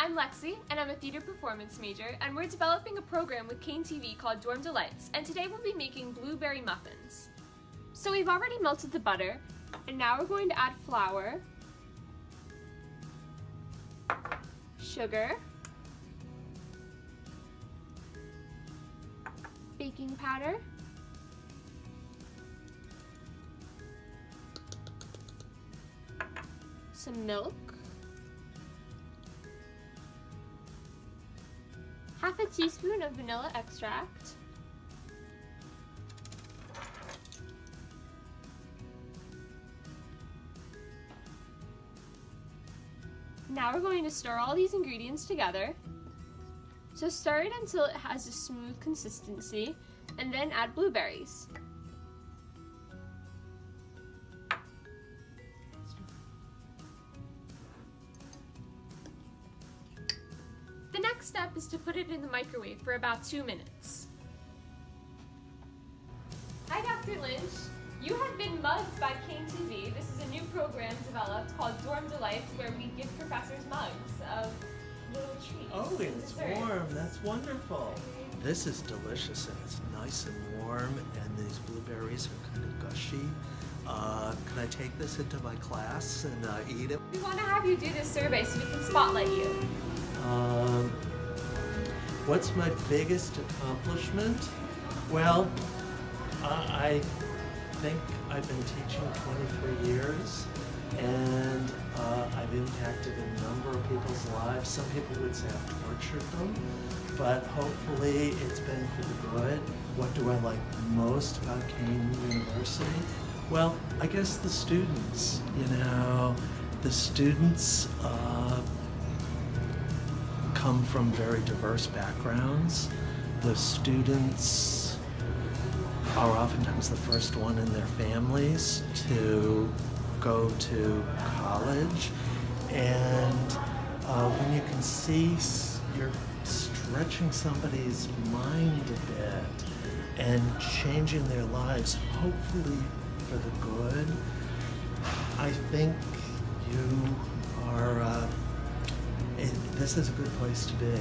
I'm Lexi, and I'm a theater performance major, and we're developing a program with Kean TV called Dorm Delights, and today we'll be making blueberry muffins. So we've already melted the butter, and now we're going to add flour, sugar, baking powder, some milk, half a teaspoon of vanilla extract, now we're going to stir all these ingredients together. So stir it until it has a smooth consistency, and then add blueberries. The next step is to put it in the microwave for about 2 minutes. Hi, Dr. Lynch. You have been mugged by Kean TV. This is a new program developed called Dorm Delights, where we give professors mugs of little treats. Oh, it's warm. That's wonderful. This is delicious, and it's nice and warm, and these blueberries are kind of gushy. Can I take this into my class and eat it? We want to have you do this survey so we can spotlight you. What's my biggest accomplishment? Well, I think I've been teaching 23 years, and I've impacted a number of people's lives. Some people would say I've tortured them, but hopefully it's been for the good. What do I like most about Kean University? Well, I guess the students. The students come from very diverse backgrounds. The students are oftentimes the first one in their families to go to college, and when you can see you're stretching somebody's mind a bit and changing their lives, hopefully for the good, I think you are, this is a good place to be.